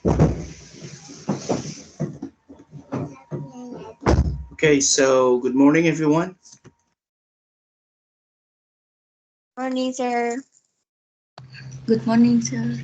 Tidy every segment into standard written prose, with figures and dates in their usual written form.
Okay, so good morning, everyone. Morning, sir. Good morning, sir.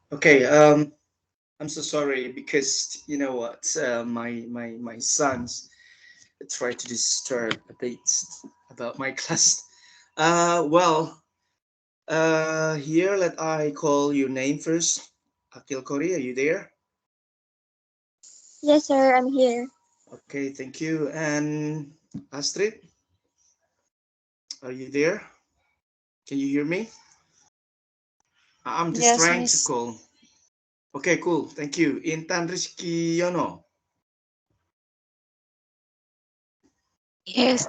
Okay, I'm so sorry because you know what, my sons try to disturb a bit about my class. Well, here let I call your name first. Akil Kori, are you there? Yes, sir, I'm here. Okay, thank you. And Astrid, are you there? Can you hear me? I'm just Yes, trying to miss. call. Okay, cool. Thank you. Intan Rizky Yono. Yes.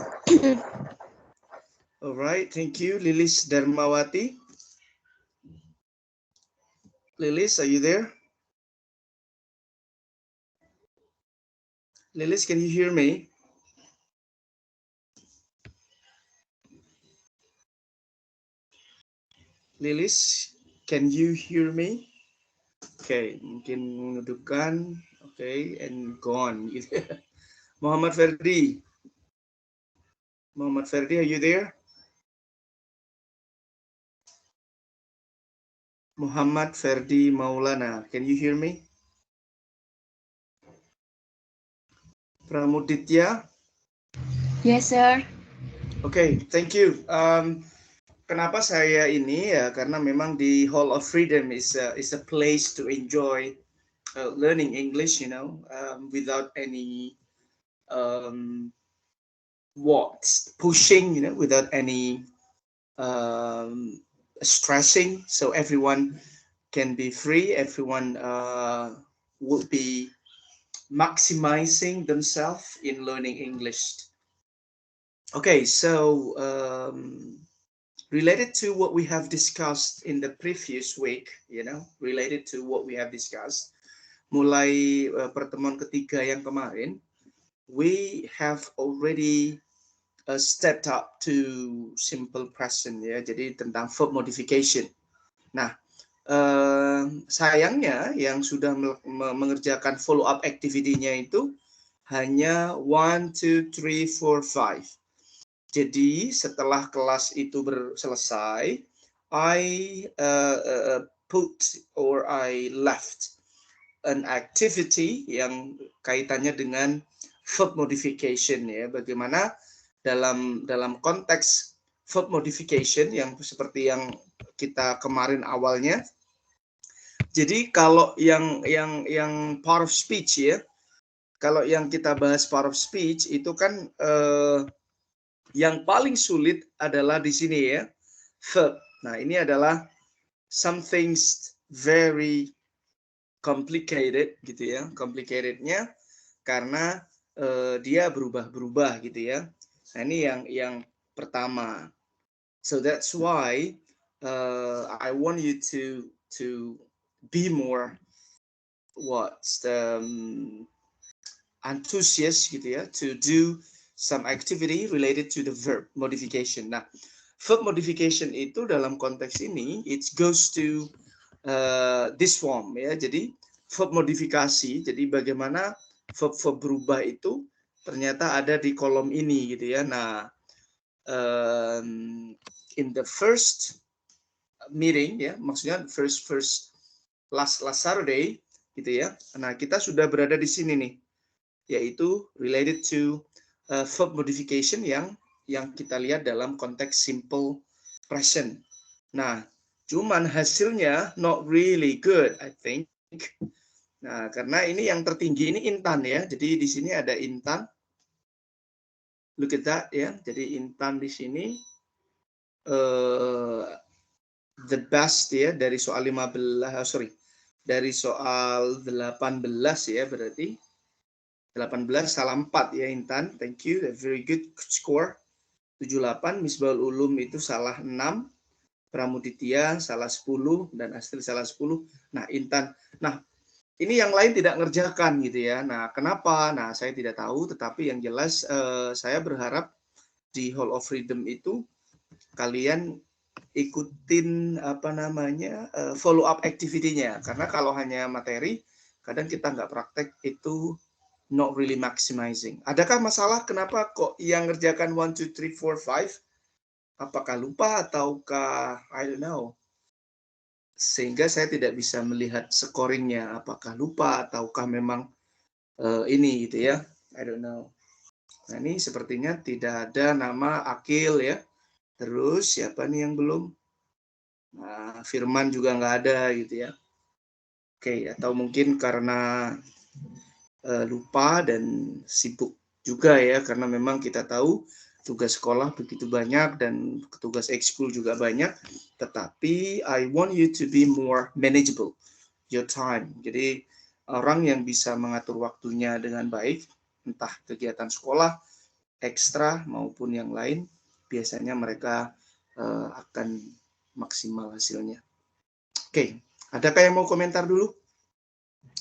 All right, thank you. Lilis Darmawati. Lilis, are you there? Lilis, can you hear me? Lilis, can you hear me? Okay, mungkin menundukkan. Okay, and gone. Muhammad Ferdi. Muhammad Ferdi, are you there? Muhammad Ferdi Maulana, can you hear me? Pramuditya. Yes, sir. Okay, thank you. Kenapa saya ini ya? Karena memang di Hall of Freedom is a place to enjoy learning English, without any um, what pushing, without any um, stressing. So everyone can be free. Everyone would be maximizing themselves in learning English. Okay, so related to what we have discussed in the previous week, related to what we have discussed, mulai pertemuan ketiga yang kemarin, we have already stepped up to simple present ya, jadi tentang verb modification. Nah, sayangnya yang sudah mengerjakan follow up activity-nya itu hanya 1, 2, 3, 4, 5. Jadi setelah kelas itu selesai, I put or I left an activity yang kaitannya dengan verb modification ya. Bagaimana dalam konteks verb modification yang seperti yang kita kemarin awalnya. Jadi kalau yang part of speech ya, kalau yang kita bahas part of speech itu kan yang paling sulit adalah di sini ya, verb. Nah, ini adalah something very complicated gitu ya. Complicatednya karena dia berubah-berubah gitu ya. Nah, ini yang pertama. So that's why I want you to be more enthusiast gitu ya, to do some activity related to the verb modification. Nah, verb modification itu dalam konteks ini it goes to this form ya. Jadi verb modifikasi, jadi bagaimana verb berubah itu ternyata ada di kolom ini gitu ya. Nah, in the first meeting ya, maksudnya first last Saturday gitu ya. Nah, kita sudah berada di sini nih, yaitu related to verb modification yang kita lihat dalam konteks simple present. Nah, cuman hasilnya not really good, I think. Nah, karena ini yang tertinggi ini Intan ya. Jadi di sini ada Intan. Look at that ya. Jadi Intan di sini the best ya dari soal 15, dari soal 18 ya berarti. 18 salah 4 ya Intan. Thank you. Very good score. 78. Misbahul Ulum itu salah 6. Pramuditya salah 10 dan Astrid salah 10. Nah, Intan. Nah, ini yang lain tidak ngerjakan gitu ya. Nah, kenapa? Nah, saya tidak tahu, tetapi yang jelas saya berharap di Hall of Freedom itu kalian ikutin apa namanya follow up activity-nya, karena kalau hanya materi kadang kita nggak praktek itu not really maximizing. Adakah masalah kenapa kok yang ngerjakan 1, 2, 3, 4, 5? Apakah lupa ataukah I don't know? Sehingga saya tidak bisa melihat scoringnya. Apakah lupa ataukah memang ini gitu ya? I don't know. Nah ini sepertinya tidak ada nama Akil ya. Terus siapa nih yang belum? Nah, Firman juga nggak ada gitu ya. Oke, atau mungkin karena lupa dan sibuk juga ya, karena memang kita tahu tugas sekolah begitu banyak dan tugas ekskul juga banyak, tetapi I want you to be more manageable your time. Jadi orang yang bisa mengatur waktunya dengan baik, entah kegiatan sekolah, ekstra maupun yang lain, biasanya mereka akan maksimal hasilnya. Oke, adakah yang mau komentar dulu?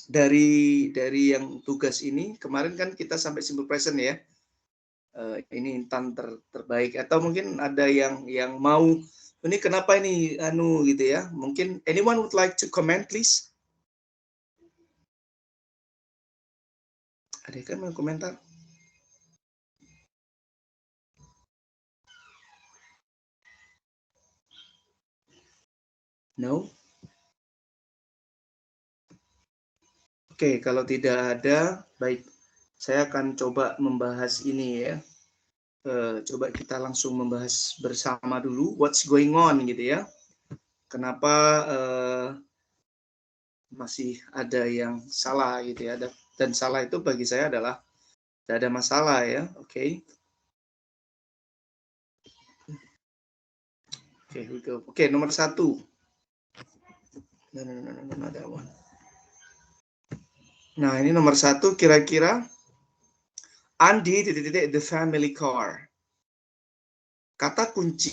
Dari yang tugas ini, kemarin kan kita sampai simple present ya. Ini Intan terbaik, atau mungkin ada yang mau ini kenapa ini anu gitu ya. Mungkin anyone would like to comment please? Ada kan mau komentar? No? Oke, kalau tidak ada, baik. Saya akan coba membahas ini ya. Coba kita langsung membahas bersama dulu what's going on gitu ya. Kenapa masih ada yang salah gitu ya. Dan salah itu bagi saya adalah tidak ada masalah ya. Oke. Oke, we go. Oke, nomor 1. No. Nah, ini nomor 1 kira-kira Andi the family car. Kata kunci.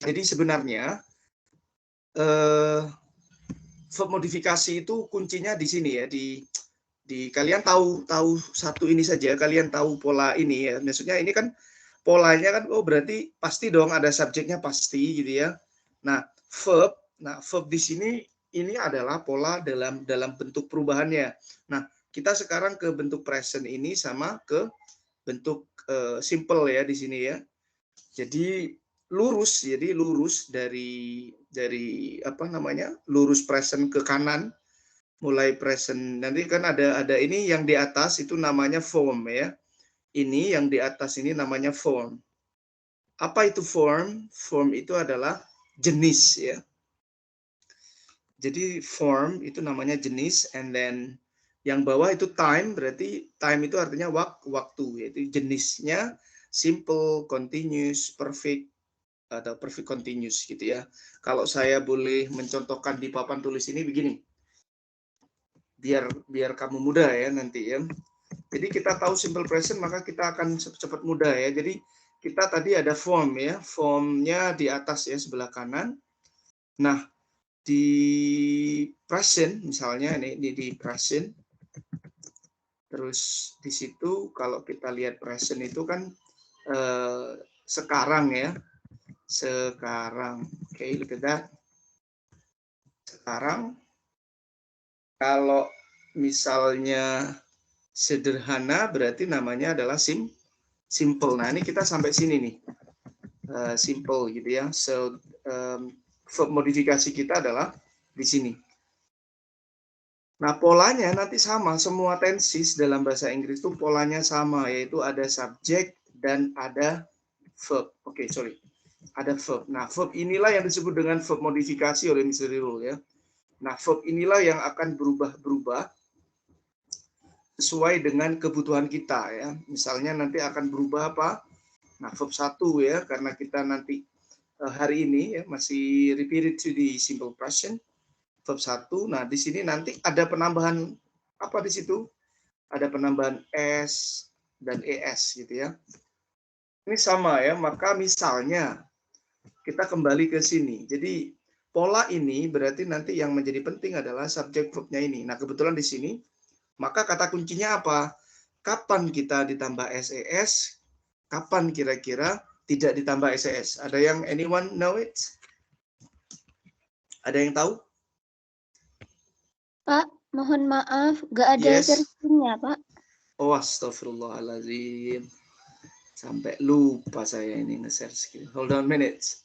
Jadi sebenarnya verb modifikasi itu kuncinya di sini ya, di kalian tahu satu ini saja, kalian tahu pola ini ya. Maksudnya ini kan polanya kan berarti pasti dong ada subjeknya pasti gitu ya. Nah, verb di sini ini adalah pola dalam bentuk perubahannya. Nah, kita sekarang ke bentuk present ini sama ke bentuk simple ya di sini ya. Jadi lurus dari apa namanya? Lurus present ke kanan, mulai present. Nanti kan ada ini yang di atas itu namanya form ya. Ini yang di atas ini namanya form. Apa itu form? Form itu adalah jenis ya. Jadi form itu namanya jenis, and then yang bawah itu time, berarti time itu artinya waktu, yaitu jenisnya simple, continuous, perfect, atau perfect continuous gitu ya. Kalau saya boleh mencontohkan di papan tulis ini begini, biar kamu mudah ya nanti ya. Jadi kita tahu simple present, maka kita akan cepat mudah ya. Jadi kita tadi ada form ya, formnya di atas ya sebelah kanan. Nah, di present misalnya ini di present, terus di situ kalau kita lihat present itu kan sekarang ya, sekarang. Oke, look at that. Sekarang kalau misalnya sederhana berarti namanya adalah simple. Nah ini kita sampai sini nih, simple gitu ya. So verb modifikasi kita adalah di sini. Nah, polanya nanti sama, semua tenses dalam bahasa Inggris itu polanya sama, yaitu ada subjek dan ada verb. Oke, sorry. Ada verb. Nah, verb inilah yang disebut dengan verb modifikasi oleh Mr. Rirul ya. Nah, verb inilah yang akan berubah-berubah sesuai dengan kebutuhan kita ya. Misalnya nanti akan berubah apa? Nah, verb 1 ya, karena kita nanti hari ini ya masih repeated to the simple present. Verb 1. Nah, di sini nanti ada penambahan apa di situ? Ada penambahan s dan es gitu ya. Ini sama ya, maka misalnya kita kembali ke sini. Jadi pola ini berarti nanti yang menjadi penting adalah subjek verbnya ini. Nah, kebetulan di sini maka kata kuncinya apa? Kapan kita ditambah ses? Kapan kira-kira tidak ditambah ses? Ada yang anyone know it? Ada yang tahu? Pak, mohon maaf, gak ada Yes. searching-nya, Pak. Oh, astagfirullahaladzim. Sampai lupa saya ini nge-share screen. Hold on minutes.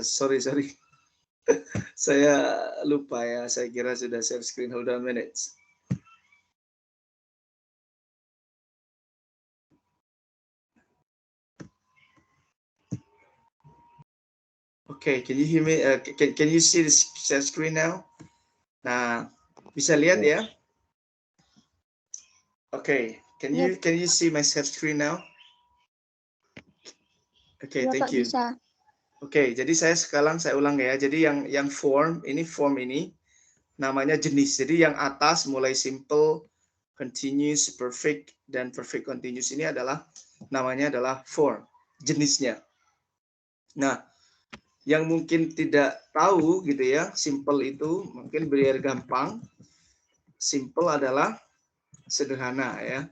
Sorry. Saya lupa ya. Saya kira sudah share screen. Hold on minutes. Okay, can you hear me? Can you see the share screen now? Nah, bisa lihat ya? Okay, can you see my share screen now? Okay, Ya, thank Pak, you. bisa. Oke, jadi saya ulang ya. Jadi yang form ini namanya jenis. Jadi yang atas mulai simple, continuous, perfect dan perfect continuous ini namanya adalah form, jenisnya. Nah, yang mungkin tidak tahu gitu ya, simple itu mungkin biar gampang. Simple adalah sederhana ya.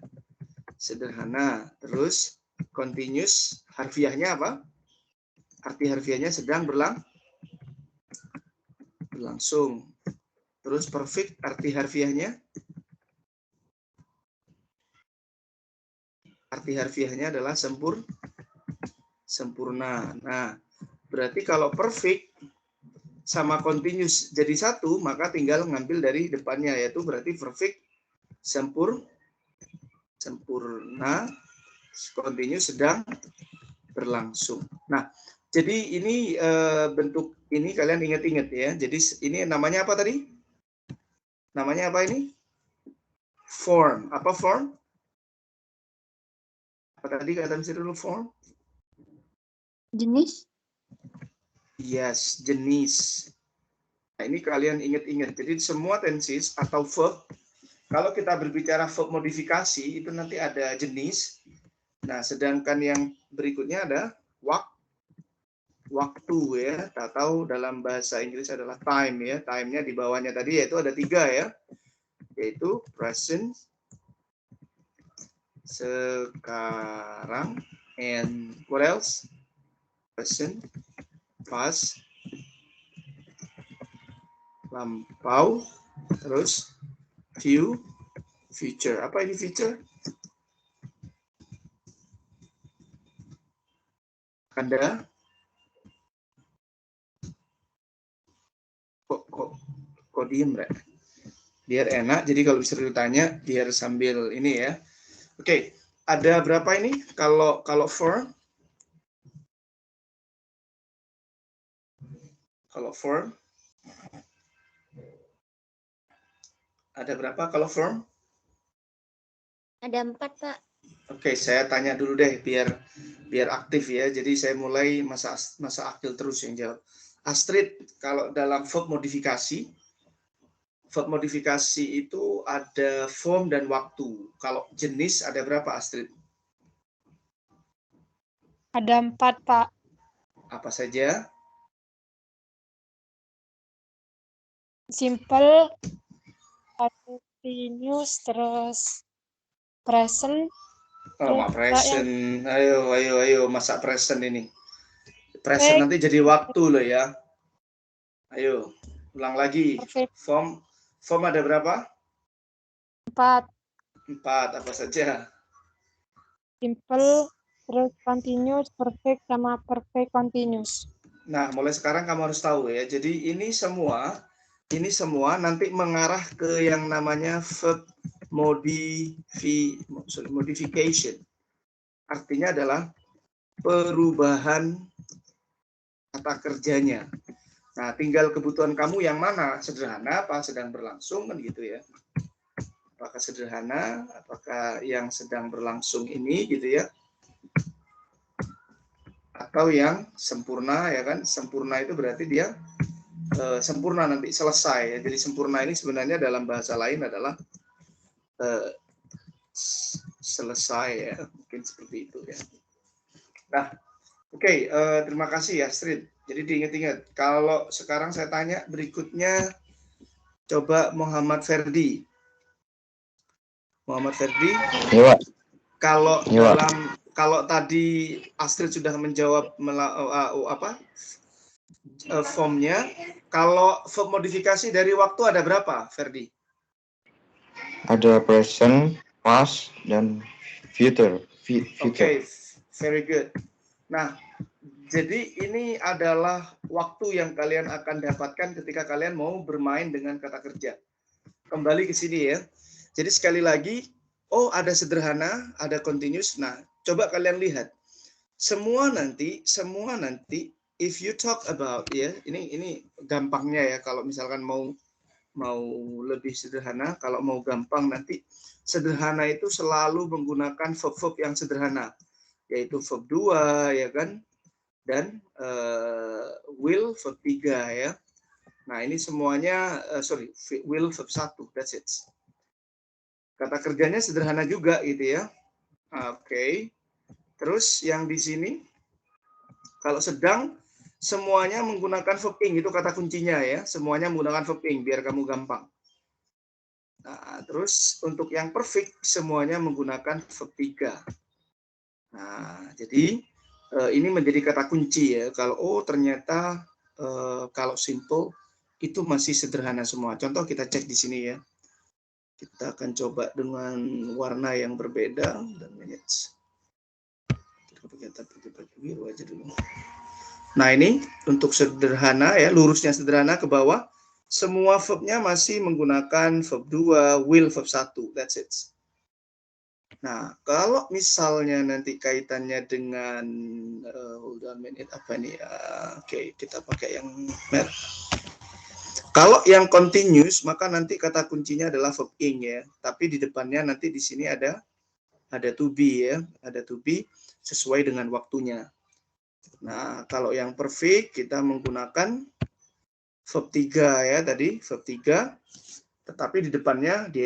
Sederhana. Terus continuous harfiahnya apa? Arti harfiahnya sedang berlangsung. Terus perfect arti harfiahnya? Arti harfiahnya adalah sempurna. Nah, berarti kalau perfect sama continuous jadi satu, maka tinggal ngambil dari depannya, yaitu berarti perfect sempurna, continuous sedang berlangsung. Nah, jadi ini bentuk ini kalian ingat-ingat ya. Jadi ini namanya apa tadi? Namanya apa ini? Form. Apa form? Apa tadi kata Mr. dulu form? Jenis? Yes, jenis. Nah, ini kalian ingat-ingat. Jadi semua tenses atau verb, kalau kita berbicara verb modifikasi, itu nanti ada jenis. Nah, sedangkan yang berikutnya ada waktu ya, atau dalam bahasa Inggris adalah time ya. Time-nya di bawahnya tadi yaitu ada 3 ya, yaitu present, sekarang, and what else? Present, past, lampau, terus future. Apa ini future? Anda kok diem, Rek? Biar enak, jadi kalau bisa ditanya, biar sambil ini ya. Oke, ada berapa ini? Kalau form? Kalau form? Ada berapa kalau form? Ada 4, Pak. Oke, saya tanya dulu deh, biar aktif ya. Jadi saya mulai masa akil terus yang jawab. Astrid, kalau dalam verb modifikasi itu ada form dan waktu. Kalau jenis ada berapa, Astrid? Ada 4, Pak. Apa saja? Simple, continuous, terus present. Oh, present. Ayo, masa present ini. Present nanti jadi waktu loh ya. Ayo, ulang lagi. Form ada berapa? 4. 4, apa saja? Simple, terus continuous, perfect, sama perfect continuous. Nah, mulai sekarang kamu harus tahu ya. Jadi ini semua nanti mengarah ke yang namanya verb modification. Artinya adalah perubahan kata kerjanya. Nah, tinggal kebutuhan kamu yang mana, sederhana apa sedang berlangsung kan gitu ya. Apakah sederhana, apakah yang sedang berlangsung ini gitu ya, atau yang sempurna ya kan? Sempurna itu berarti dia sempurna nanti selesai ya. Jadi sempurna ini sebenarnya dalam bahasa lain adalah selesai ya, mungkin seperti itu ya. Nah, oke, terima kasih ya Astrid. Jadi diingat-ingat, kalau sekarang saya tanya berikutnya, coba Muhammad Ferdi. Muhammad Ferdi, Iya, Pak. kalau Iya, Pak. kalau tadi Astrid sudah menjawab formnya, kalau form modifikasi dari waktu ada berapa, Ferdi? Ada present, past, dan future. Oke, very good. Nah, jadi ini adalah waktu yang kalian akan dapatkan ketika kalian mau bermain dengan kata kerja. Kembali ke sini ya. Jadi sekali lagi, oh ada sederhana, ada continuous. Nah, coba kalian lihat. Semua nanti if you talk about ya, ini gampangnya ya, kalau misalkan mau lebih sederhana, kalau mau gampang nanti sederhana itu selalu menggunakan verb-verb yang sederhana, yaitu verb 2 ya kan, dan will verb 3 ya. Nah, ini semuanya will verb 1, that's it. Kata kerjanya sederhana juga gitu ya. Oke. Terus yang di sini kalau sedang semuanya menggunakan verb ing, itu kata kuncinya ya. Semuanya menggunakan verb ing biar kamu gampang. Nah, terus untuk yang perfect semuanya menggunakan verb 3. Nah, jadi ini menjadi kata kunci ya. Kalau ternyata kalau simple itu masih sederhana semua. Contoh kita cek di sini ya. Kita akan coba dengan warna yang berbeda dan minutes. Biru aja dulu. Nah, ini untuk sederhana ya, lurusnya sederhana ke bawah. Semua verbnya masih menggunakan verb 2, will verb 1. That's it. Nah, kalau misalnya nanti kaitannya dengan hold on minute apa nih? Oke, kita pakai yang merah. Kalau yang continuous, maka nanti kata kuncinya adalah verb ing ya. Tapi di depannya nanti di sini ada to be ya, ada to be sesuai dengan waktunya. Nah, kalau yang perfect kita menggunakan verb 3 ya tadi, verb 3. Tetapi di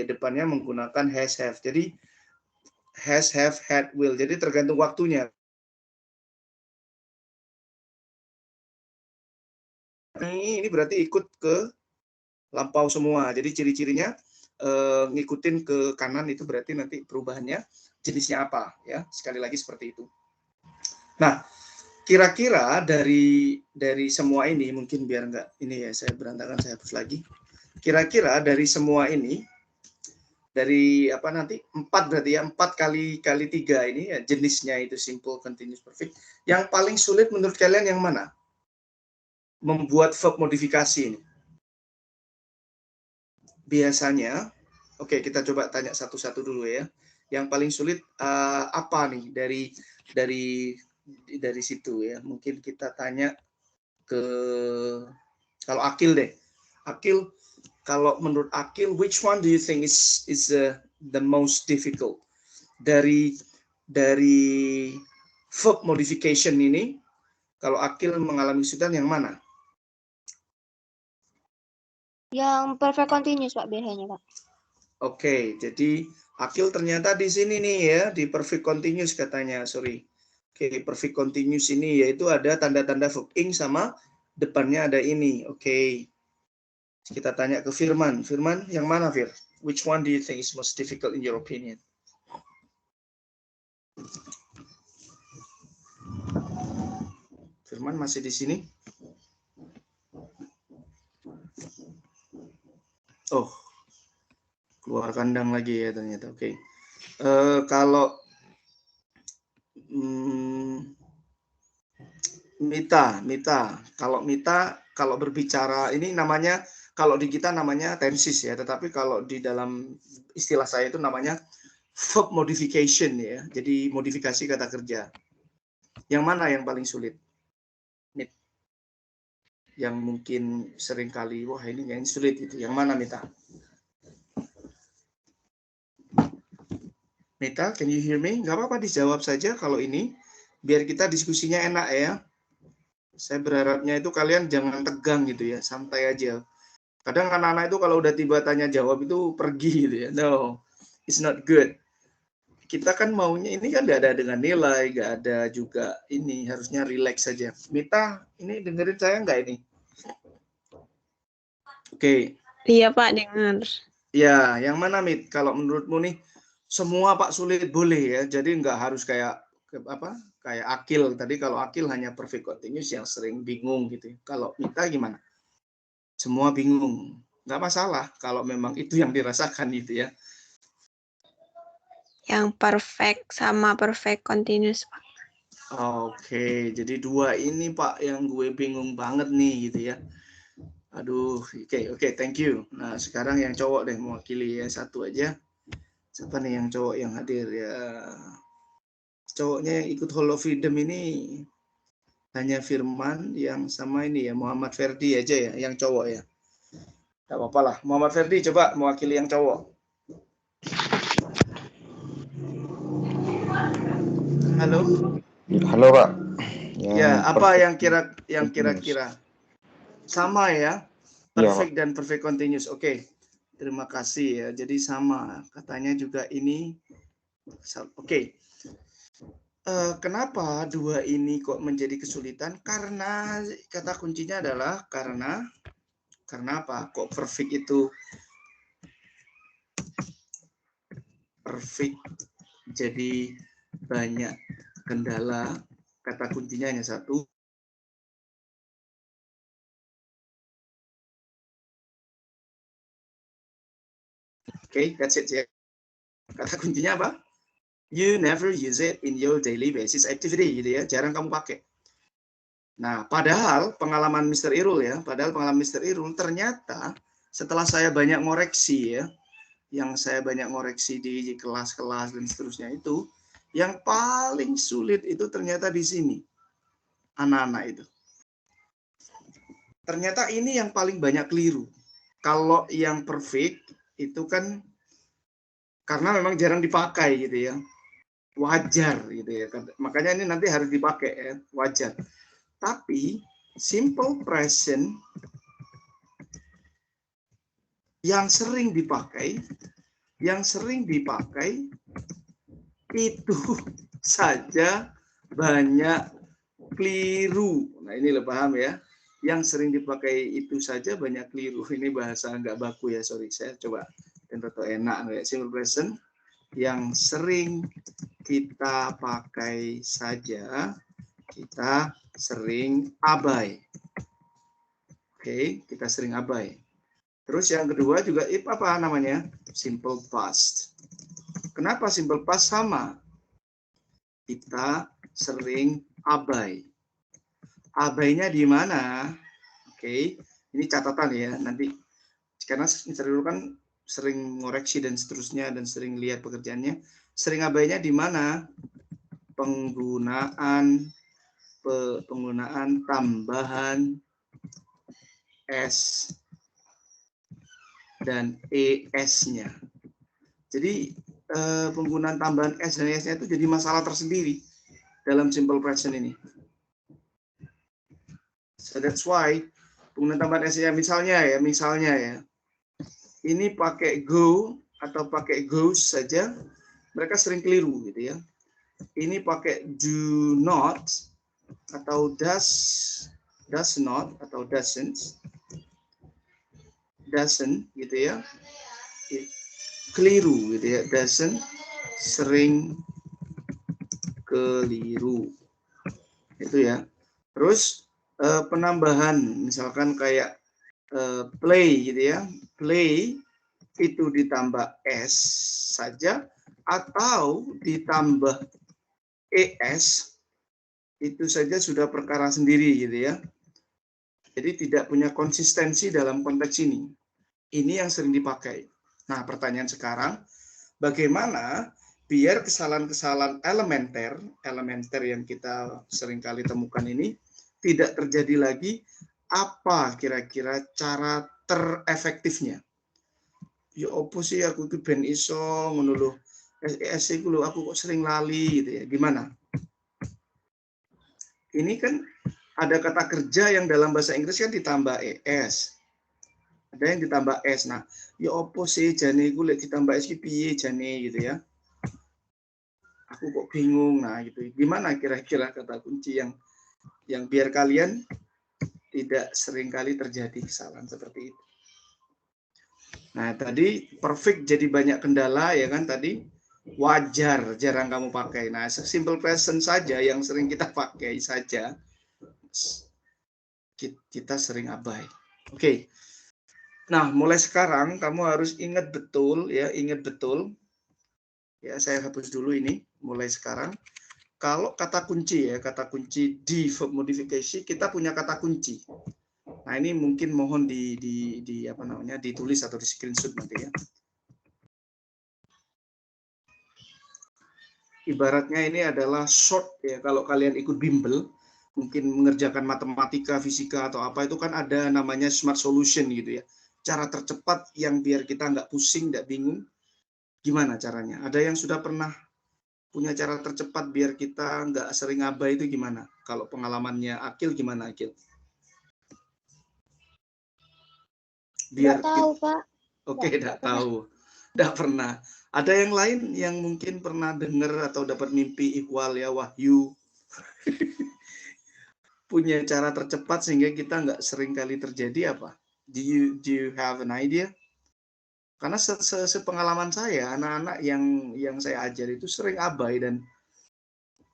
depannya menggunakan has, have. Jadi has, have, had, will. Jadi tergantung waktunya. Ini berarti ikut ke lampau semua. Jadi ciri-cirinya ngikutin ke kanan itu berarti nanti perubahannya jenisnya apa ya. Sekali lagi seperti itu. Nah, kira-kira dari semua ini mungkin biar enggak ini ya saya berantakan, saya hapus lagi. Kira-kira dari semua ini dari apa nanti 4 berarti ya 4 kali 3 ini ya, jenisnya itu simple, continuous, perfect. Yang paling sulit menurut kalian yang mana? Membuat verb modifikasi ini. Biasanya, oke kita coba tanya satu-satu dulu ya. Yang paling sulit apa nih dari situ ya? Mungkin kita tanya ke kalau Akil deh. Akil, kalau menurut Akil, which one do you think is the most difficult dari verb modification ini? Kalau Akil mengalami kesulitan yang mana? Yang perfect continuous, Pak, biasanya, Pak. Oke, jadi Akil ternyata di sini nih ya, di perfect continuous katanya, sorry. Oke, perfect continuous ini yaitu ada tanda-tanda verb ing sama depannya ada ini. Oke. Kita tanya ke Firman. Firman, yang mana Fir? Which one do you think is most difficult in your opinion? Firman masih di sini? Oh, keluar kandang lagi ya ternyata. Oke. Kalau Mita, kalau berbicara ini namanya, kalau di kita namanya tenses ya, tetapi kalau di dalam istilah saya itu namanya verb modification ya. Jadi modifikasi kata kerja. Yang mana yang paling sulit? Yang mungkin sering kali wah ini sulit itu. Yang mana Mita? Meta, can you hear me? Nggak apa-apa dijawab saja kalau ini, biar kita diskusinya enak ya. Saya berharapnya itu kalian jangan tegang gitu ya, santai aja. Kadang anak-anak itu kalau udah tiba tanya jawab itu pergi gitu ya. No, it's not good. Kita kan maunya ini kan nggak ada dengan nilai, nggak ada juga ini, harusnya relax saja. Mita, ini dengerin saya nggak ini? Oke. Iya Pak, dengar. Ya, yang mana Mit? Kalau menurutmu nih, semua Pak sulit boleh ya. Jadi nggak harus kayak apa? Kayak Akil tadi. Kalau Akil hanya perfect continuous yang sering bingung gitu. Kalau Mita gimana? Semua bingung. Nggak masalah kalau memang itu yang dirasakan gitu ya. Yang perfect sama perfect continuous, Pak. Oke, jadi dua ini Pak yang gue bingung banget nih gitu ya. Aduh, oke, thank you. Nah, sekarang yang cowok deh mewakili ya, satu aja. Siapa nih yang cowok yang hadir ya? Cowoknya yang ikut Hall of Freedom ini hanya Firman yang sama ini ya, Muhammad Ferdi aja ya, yang cowok ya. Gak apa-apa lah, Muhammad Ferdi coba mewakili yang cowok. Halo? Halo Pak. Ya, apa yang kira-kira sama ya? Perfect dan perfect continuous. Oke. Terima kasih ya. Jadi sama. Katanya juga ini. Oke. Kenapa dua ini kok menjadi kesulitan? Karena kata kuncinya adalah karena apa? Kok perfect itu perfect jadi banyak kendala. Kata kuncinya hanya satu. Oke, that's it ya. Kata kuncinya apa? You never use it in your daily basis activity gitu ya. Jarang kamu pakai. Nah, padahal pengalaman Mr. Irul ya, ternyata setelah saya banyak ngoreksi ya, yang saya banyak ngoreksi di kelas-kelas dan seterusnya itu, yang paling sulit itu ternyata di sini. Anak-anak itu. Ternyata ini yang paling banyak keliru. Kalau yang perfect itu kan karena memang jarang dipakai gitu ya. Wajar gitu ya. Makanya ini nanti harus dipakai ya, wajar. Tapi simple present yang sering dipakai itu saja banyak keliru. Nah ini lo paham ya. Yang sering dipakai itu saja banyak keliru. Ini bahasa nggak baku ya, sorry. Saya coba dan atau enak ya. Simple present yang sering kita pakai saja kita sering abai. Oke, kita sering abai. Terus yang kedua juga apa namanya? Simple past. Kenapa simple past sama? Kita sering abai. Abainya di mana? Oke, ini catatan ya. Nanti karena dulu kan sering ngoreksi dan seterusnya dan sering lihat pekerjaannya. Sering abainya di mana? Penggunaan tambahan S dan ES-nya. Jadi penggunaan tambahan S dan ES-nya itu jadi masalah tersendiri dalam simple present ini. So that's why penggunaan tambahan S-nya misalnya ya, ini pakai go atau pakai goes saja, mereka sering keliru gitu ya. Ini pakai do not atau does not atau doesn't gitu ya, keliru gitu ya, doesn't sering keliru itu ya. Terus penambahan misalkan kayak play gitu ya, play itu ditambah s saja atau ditambah es itu saja sudah perkara sendiri gitu ya. Jadi tidak punya konsistensi dalam konteks ini. Ini yang sering dipakai. Nah, pertanyaan sekarang, bagaimana biar kesalahan-kesalahan elementer yang kita seringkali temukan ini tidak terjadi lagi? Apa kira-kira cara terefektifnya? Ya opo sih aku iki ben iso ngono lho. SES itu loh, aku kok sering lali gitu ya. Gimana? Ini kan ada kata kerja yang dalam bahasa Inggris kan ditambah ES. Ada yang ditambah S. Nah, ya opo sih jane iku lek ditambah S ki piye jane gitu ya. Aku kok bingung. Nah, gitu. Gimana kira-kira kata kunci yang biar kalian tidak seringkali terjadi kesalahan seperti itu. Nah, tadi perfect jadi banyak kendala ya kan tadi. Wajar jarang kamu pakai. Nah, simple present saja yang sering kita pakai saja kita sering abai. Oke. Nah, mulai sekarang kamu harus ingat betul ya, ingat betul. Ya, saya hapus dulu ini mulai sekarang. Kalau kata kunci ya, kata kunci di verb modification kita punya kata kunci. Nah, ini mungkin mohon di apa namanya ditulis atau di screenshot nanti ya. Ibaratnya ini adalah short ya, kalau kalian ikut bimbel, mungkin mengerjakan matematika, fisika, atau apa, itu kan ada namanya smart solution gitu ya. Cara tercepat yang biar kita nggak pusing, nggak bingung, gimana caranya? Ada yang sudah pernah punya cara tercepat biar kita nggak sering abai itu gimana? Kalau pengalamannya Akil, gimana Akil? Nggak tahu, Pak. Oke, nggak tahu. Nggak pernah. Ada yang lain yang mungkin pernah dengar atau dapat mimpi ihwal ya, wahyu. Punya cara tercepat sehingga kita nggak sering kali terjadi apa? Do you have an idea? Karena sepengalaman saya, anak-anak yang saya ajar itu sering abai dan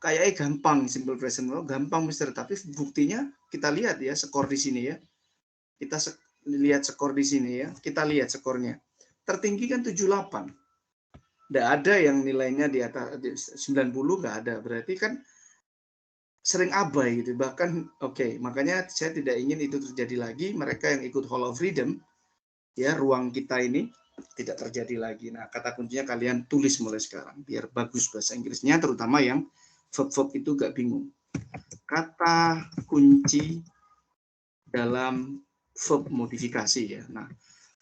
kayaknya gampang simple present, gampang mister. Tapi buktinya kita lihat ya skor di sini ya. Kita lihat skor di sini ya. Kita lihat skornya. Tertinggi kan 78. Nggak ada yang nilainya di atas 90, nggak ada. Berarti kan sering abai gitu. Bahkan oke, makanya saya tidak ingin itu terjadi lagi. Mereka yang ikut Hall of Freedom, ya ruang kita ini tidak terjadi lagi. Nah, kata kuncinya kalian tulis mulai sekarang biar bagus bahasa Inggrisnya, terutama yang verb-verb itu gak bingung. Kata kunci dalam verb modifikasi ya. Nah,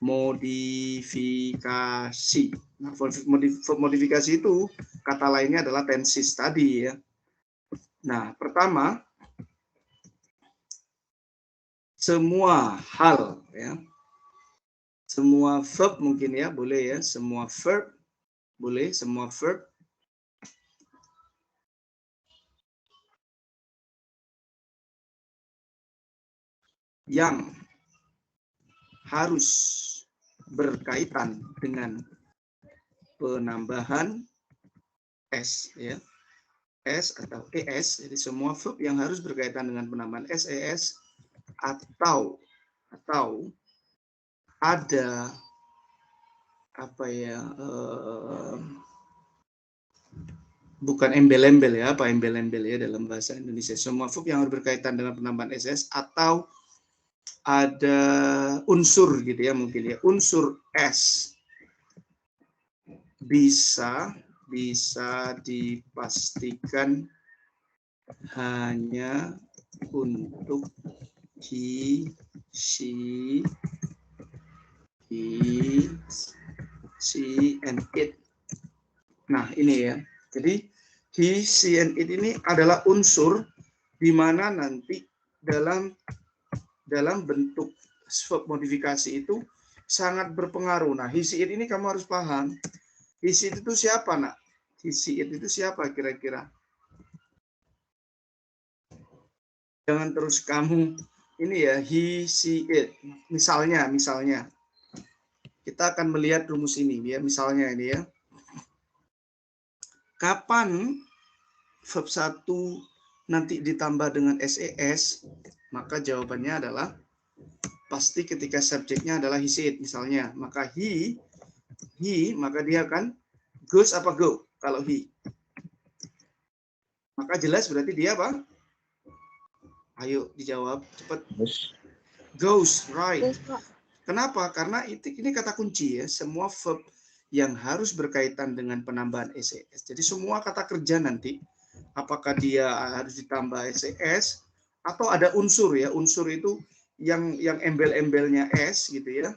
modifikasi. Nah, verb modifikasi itu kata lainnya adalah tenses tadi ya. Nah, pertama semua hal ya. Semua verb mungkin ya, boleh ya. Semua verb boleh, semua verb yang harus berkaitan dengan penambahan S ya. S atau ES, jadi semua verb yang harus berkaitan dengan penambahan S, ES atau ada apa ya, bukan embel-embel ya, apa embel-embel ya dalam bahasa Indonesia. Semua verb yang harus berkaitan dengan penambahan SS atau ada unsur gitu ya mungkin ya, unsur S bisa dipastikan hanya untuk he, she, and it. Nah ini ya, jadi he, she, and it ini adalah unsur di mana nanti dalam bentuk verb modifikasi itu sangat berpengaruh. Nah, he, she, it ini kamu harus paham. He, she, it itu siapa, nak? He, she, it itu siapa kira-kira? Jangan terus kamu ini ya, he, she, it. Misalnya kita akan melihat rumus ini ya, misalnya ini ya. Kapan verb 1 nanti ditambah dengan SES, maka jawabannya adalah pasti ketika subjeknya adalah he, she, it misalnya. Maka he, maka dia akan goes apa go kalau he. Maka jelas berarti dia apa? Ayo dijawab cepat. Goes, right. Yes, Pak. Kenapa? Karena ini kata kunci ya, semua verb yang harus berkaitan dengan penambahan SES. Jadi semua kata kerja nanti, apakah dia harus ditambah SES atau ada unsur ya, unsur itu yang embel-embelnya S gitu ya,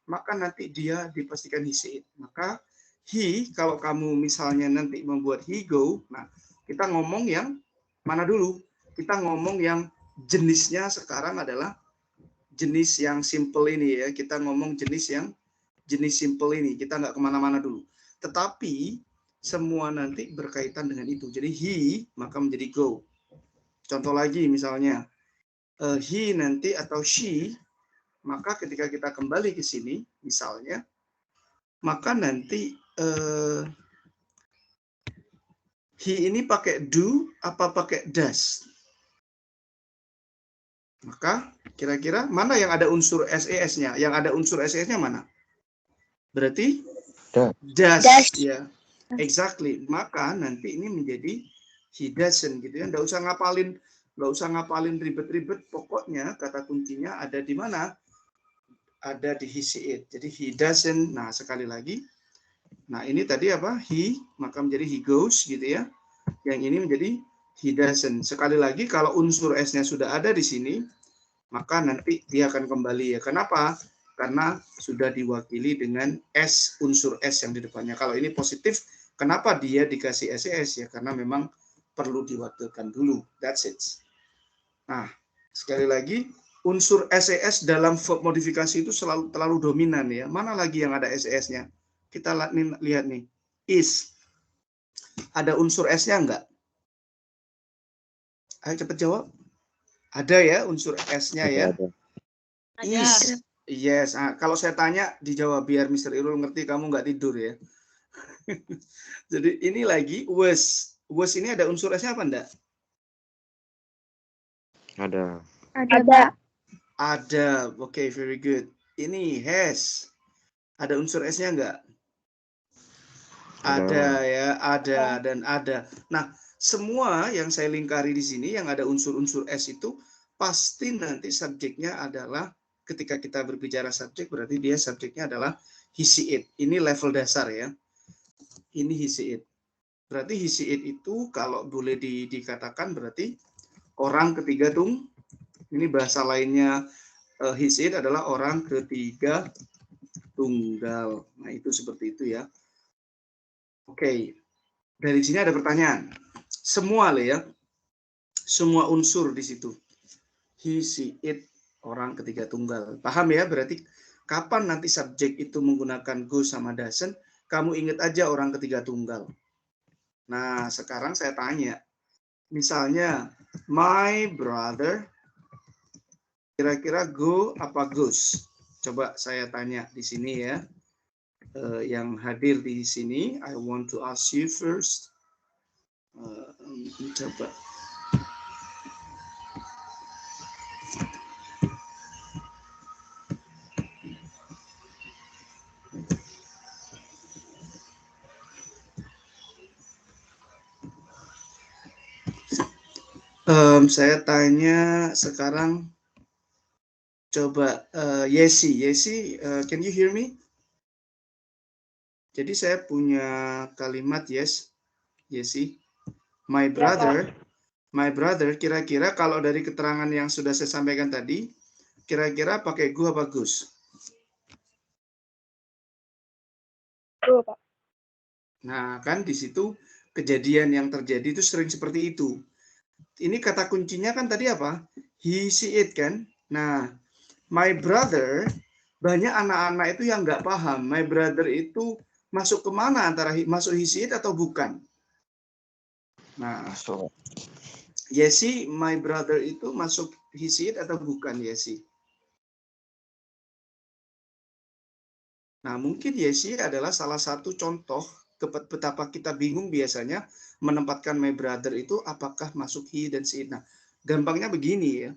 maka nanti dia dipastikan he, she, it. Maka he, kalau kamu misalnya nanti membuat he go, nah kita ngomong yang mana dulu? Kita ngomong yang jenisnya sekarang adalah jenis yang simple ini ya. Kita ngomong jenis simple ini. Kita nggak kemana-mana dulu. Tetapi semua nanti berkaitan dengan itu. Jadi he maka menjadi go. Contoh lagi misalnya he nanti atau she, maka ketika kita kembali ke sini misalnya, maka nanti he ini pakai do apa pakai does? Maka kira-kira mana yang ada unsur SES-nya? Yang ada unsur SES-nya mana? Berarti does. Ya, exactly. Maka nanti ini menjadi he doesn't gitu ya. Nggak usah ngapalin ribet-ribet. Pokoknya kata kuncinya ada di mana? Ada di he, see, it. Jadi he doesn't. Nah, sekali lagi. Nah, ini tadi apa? He, maka menjadi he goes gitu ya. Yang ini menjadi he doesn't. Sekali lagi, kalau unsur S-nya sudah ada di sini, maka nanti dia akan kembali ya. Kenapa? Karena sudah diwakili dengan S, unsur S yang di depannya. Kalau ini positif, kenapa dia dikasih SES ya? Karena memang perlu diwakilkan dulu. That's it. Nah, sekali lagi, unsur SES dalam verb modifikasi itu terlalu dominan ya. Mana lagi yang ada SES-nya? Kita lihat nih. Is. Ada unsur S-nya enggak? Ayo cepat jawab. Ada ya unsur S-nya ya. Is. Yes. Nah, kalau saya tanya dijawab biar Mr. Irul ngerti kamu nggak tidur ya. Jadi ini lagi was. Was ini ada unsur S-nya apa enggak? Ada. Ada. Oke, very good. Ini has. Ada unsur S-nya enggak? Ada ya, ada dan ada. Nah, semua yang saya lingkari di sini yang ada unsur-unsur S itu pasti nanti subjeknya adalah, ketika kita berbicara subjek berarti dia subjeknya adalah he, see, it. Ini level dasar ya. Ini he, see, it. Berarti he, see, it itu kalau boleh dikatakan berarti orang ketiga ini bahasa lainnya he, see, it adalah orang ketiga tunggal. Nah, itu seperti itu ya. Oke, dari sini ada pertanyaan. Semua ya, semua unsur di situ. He, see, it, orang ketiga tunggal. Paham ya? Berarti kapan nanti subjek itu menggunakan go sama doesn't, kamu ingat aja orang ketiga tunggal. Nah, sekarang saya tanya. Misalnya, my brother, kira-kira go apa goes? Coba saya tanya di sini ya. Yang hadir di sini, I want to ask you first. Coba. Saya tanya sekarang. Coba Yesi, can you hear me? Jadi saya punya kalimat Yesi. My brother, kira-kira kalau dari keterangan yang sudah saya sampaikan tadi, kira-kira pakai go apa goes? Go, Pak. Nah, kan di situ kejadian yang terjadi itu sering seperti itu. Ini kata kuncinya kan tadi apa? He, see, it kan? Nah, my brother, banyak anak-anak itu yang nggak paham. My brother itu masuk kemana, antara masuk he, see, it atau bukan? Nah, Yesi, my brother itu masuk he, see, it atau bukan Yesi? Nah, mungkin Yesi adalah salah satu contoh betapa kita bingung biasanya menempatkan my brother itu apakah masuk he dan see, it. Nah, gampangnya begini ya.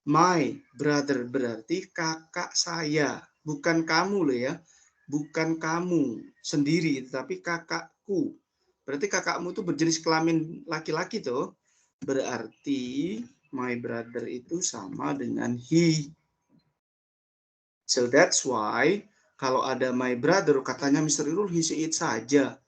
My brother berarti kakak saya, bukan kamu loh ya. Bukan kamu sendiri, tetapi kakakku. Berarti kakakmu itu berjenis kelamin laki-laki tuh. Berarti my brother itu sama dengan he. So that's why kalau ada my brother, katanya Mr. Irul he, see, it saja.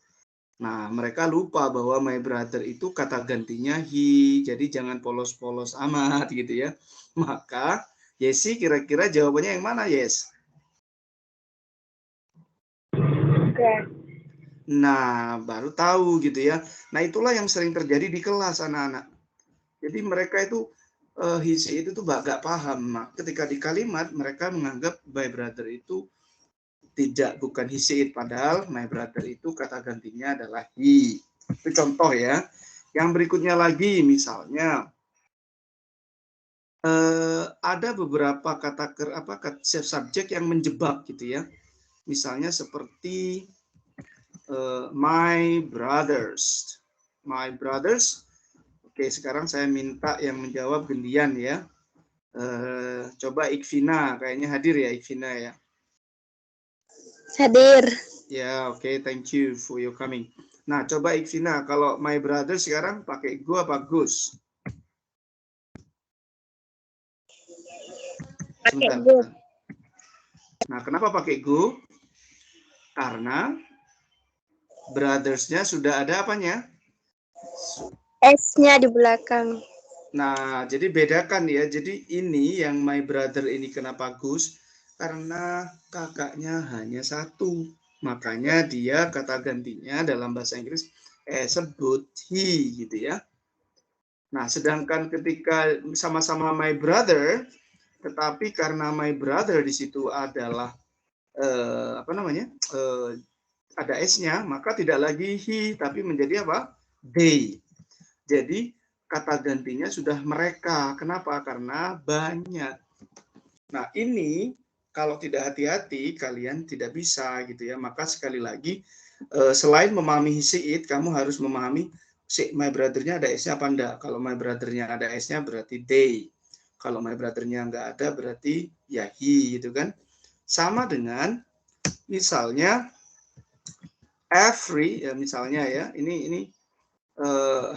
Nah, mereka lupa bahwa my brother itu kata gantinya he. Jadi jangan polos-polos amat gitu ya. Maka Yesi kira-kira jawabannya yang mana, Yes? Nah, baru tahu gitu ya. Nah, itulah yang sering terjadi di kelas anak-anak. Jadi mereka itu his itu tuh gak paham. Nah, ketika di kalimat mereka menganggap my brother itu bukan his it, padahal my brother itu kata gantinya adalah he. Itu contoh ya. Yang berikutnya lagi misalnya ada beberapa kata subjek yang menjebak gitu ya. Misalnya seperti my brothers. My brothers. Oke, sekarang saya minta yang menjawab gantian ya. Coba Ikvina, kayaknya hadir ya Ikvina ya. Hadir. Ya, oke, thank you for your coming. Nah, coba Ikvina, kalau my brother sekarang pakai go apa Gus? Pakai go. Nah, kenapa pakai go? Karena brothers-nya sudah ada apanya? S-nya di belakang. Nah, jadi bedakan ya. Jadi ini yang my brother ini kenapa Gus? Karena kakaknya hanya satu. Makanya dia kata gantinya dalam bahasa Inggris sebut he gitu ya. Nah, sedangkan ketika sama-sama my brother, tetapi karena my brother di situ adalah ada S-nya, maka tidak lagi he, tapi menjadi apa? They. Jadi kata gantinya sudah mereka. Kenapa? Karena banyak. Nah, ini kalau tidak hati-hati kalian tidak bisa gitu ya. Maka sekali lagi selain memahami his it, kamu harus memahami my brother-nya ada S-nya apa enggak. Kalau my brother-nya ada S-nya berarti they. Kalau my brother-nya enggak ada berarti ya he gitu kan. Sama dengan misalnya every ya misalnya ya. Ini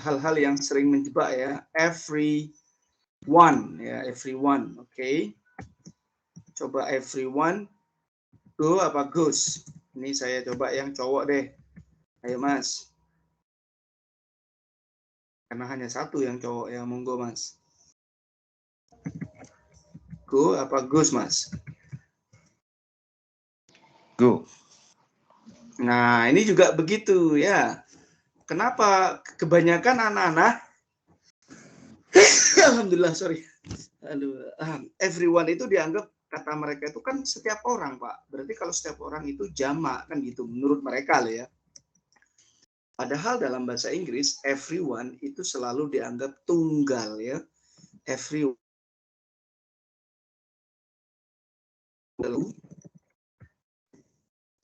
hal-hal yang sering menjebak ya. Everyone ya, everyone. Oke. Coba everyone go apa goes? Ini saya coba yang cowok deh. Ayo Mas. Karena hanya satu yang cowok ya, monggo Mas. Go apa goes Mas? Go. Nah, ini juga begitu ya. Kenapa kebanyakan anak-anak alhamdulillah sorry. Everyone itu dianggap kata mereka itu kan setiap orang, Pak. Berarti kalau setiap orang itu jamak kan gitu menurut mereka loh ya. Padahal dalam bahasa Inggris everyone itu selalu dianggap tunggal ya. Everyone